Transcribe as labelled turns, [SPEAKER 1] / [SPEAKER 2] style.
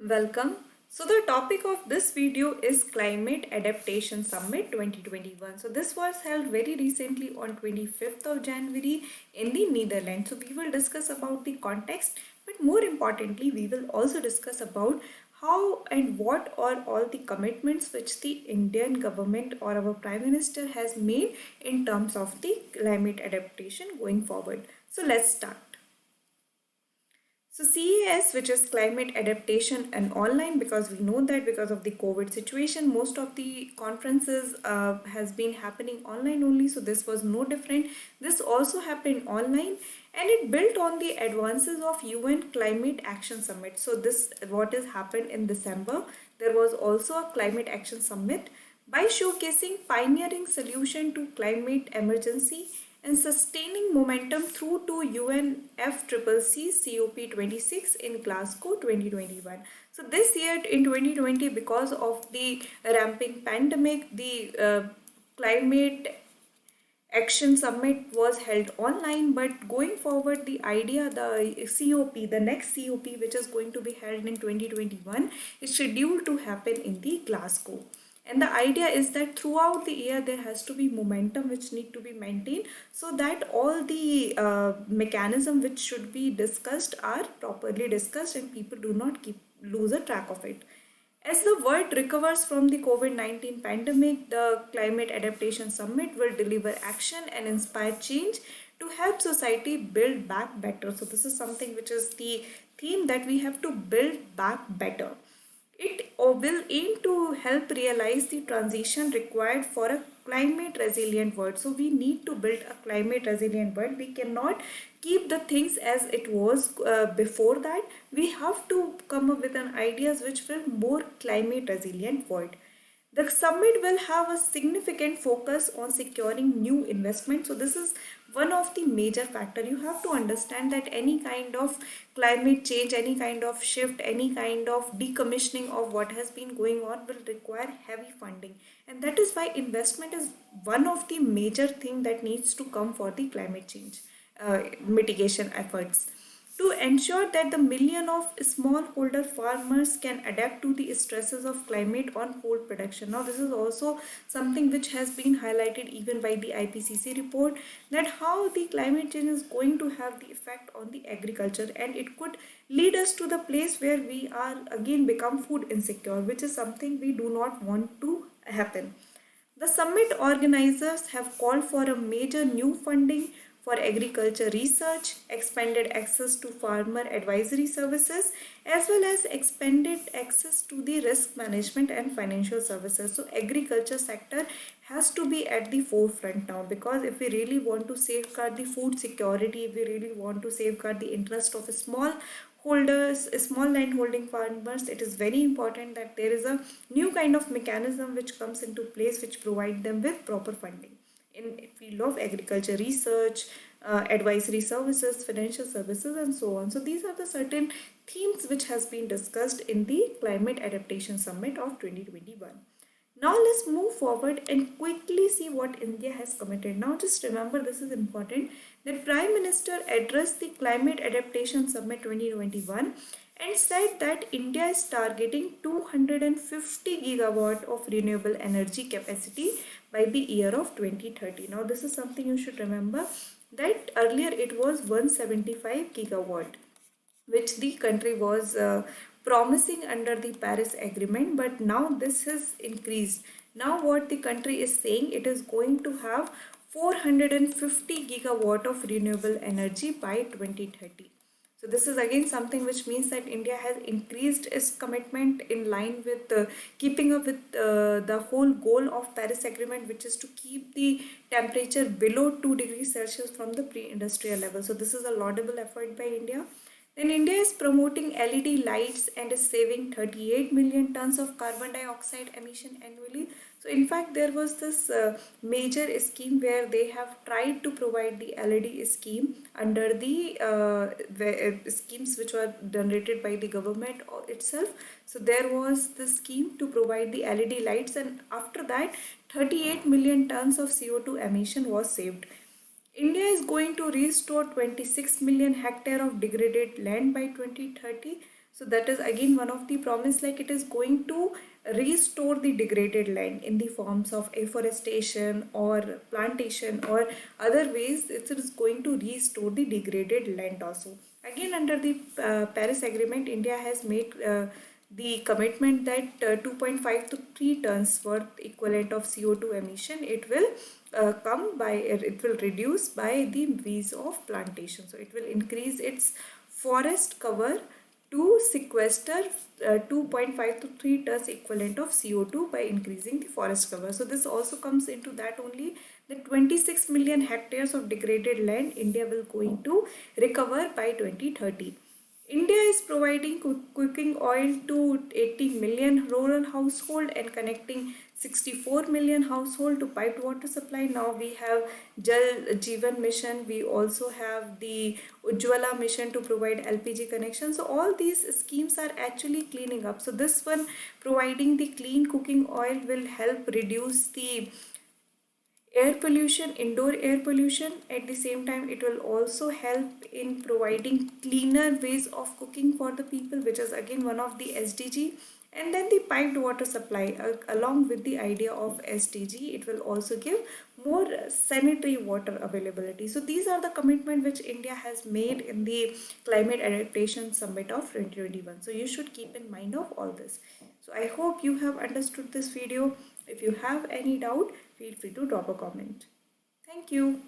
[SPEAKER 1] Welcome. So the topic of this video is Climate Adaptation Summit 2021. So this was held very recently on 25th of January in the Netherlands. So we will discuss about the context, but more importantly, we will also discuss about how and what are all the commitments which the Indian government or our Prime Minister has made in terms of the climate adaptation going forward. So let's start. So CAS, which is climate adaptation and online, because we know that because of the COVID situation, most of the conferences has been happening online only. So this was no different. This also happened online, and it built on the advances of UN Climate Action Summit. So this what has happened in December. There was also a climate action summit by showcasing pioneering solution to climate emergency and sustaining momentum through to UNFCCC COP26 in Glasgow 2021. So this year in 2020, because of the ramping pandemic, the climate action summit was held online, but going forward the idea, the the next COP, which is going to be held in 2021, is scheduled to happen in the Glasgow. And the idea is that throughout the year there has to be momentum which need to be maintained, so that all the mechanism which should be discussed are properly discussed and people do not keep lose a track of it. As the world recovers from the COVID-19 pandemic, the Climate Adaptation Summit will deliver action and inspire change to help society build back better. So, this is something which is the theme, that we have to build back better. It will aim to help realize the transition required for a climate resilient world. So we need to build a climate resilient world. We cannot keep the things as it was before that. We have to come up with an ideas which will more climate resilient world. The summit will have a significant focus on securing new investment. So this is one of the major factor. You have to understand that any kind of climate change, any kind of shift, any kind of decommissioning of what has been going on will require heavy funding. And that is why investment is one of the major thing that needs to come for the climate change mitigation efforts, to ensure that the million of smallholder farmers can adapt to the stresses of climate on food production. Now, this is also something which has been highlighted even by the IPCC report, that how the climate change is going to have the effect on the agriculture, and it could lead us to the place where we are again become food insecure, which is something we do not want to happen. The summit organizers have called for a major new funding for agriculture research, expanded access to farmer advisory services, as well as expanded access to the risk management and financial services. So agriculture sector has to be at the forefront now, because if we really want to safeguard the food security, if we really want to safeguard the interest of small holders, small land holding farmers, it is very important that there is a new kind of mechanism which comes into place which provide them with proper funding in field of agriculture research, advisory services, financial services, and so on. So these are the certain themes which has been discussed in the Climate Adaptation Summit of 2021. Now let's move forward and quickly see what India has committed. Now just remember, this is important, that Prime Minister addressed the Climate Adaptation Summit 2021 and said that India is targeting 250 gigawatt of renewable energy capacity by the year of 2030. Now this is something you should remember, that earlier it was 175 gigawatt which the country was promising under the Paris Agreement, but now this has increased. Now what the country is saying, it is going to have 450 gigawatt of renewable energy by 2030. So this is again something which means that India has increased its commitment in line with keeping up with the whole goal of Paris Agreement, which is to keep the temperature below 2 degrees Celsius from the pre-industrial level. So this is a laudable effort by India. Then India is promoting LED lights and is saving 38 million tons of carbon dioxide emission annually. So in fact, there was this major scheme where they have tried to provide the LED scheme under the schemes which were generated by the government itself. So there was the scheme to provide the LED lights, and after that 38 million tons of CO2 emission was saved. India is going to restore 26 million hectare of degraded land by 2030. So that is again one of the promise, like it is going to restore the degraded land in the forms of afforestation or plantation or other ways. It is going to restore the degraded land also. Again, under the Paris Agreement, India has made the commitment that 2.5 to 3 tons worth equivalent of CO2 emission, it will it will reduce by the ways of plantation. So it will increase its forest cover to sequester 2.5 to 3 tons equivalent of CO2 by increasing the forest cover. So this also comes into that only, the 26 million hectares of degraded land India will going to recover by 2030. India is providing cooking oil to 80 million rural household and connecting 64 million household to piped water supply. Now we have Jal Jeevan mission. We also have the Ujjwala mission to provide LPG connection. So all these schemes are actually cleaning up. So this one, providing the clean cooking oil, will help reduce the air pollution, indoor air pollution. At the same time, it will also help in providing cleaner ways of cooking for the people, which is again one of the SDG. And then the piped water supply, along with the idea of SDG, it will also give more sanitary water availability. So these are the commitment which India has made in the climate adaptation summit of 2021. So you should keep in mind of all this. So I hope you have understood this video. If you have any doubt, feel free to drop a comment. Thank you.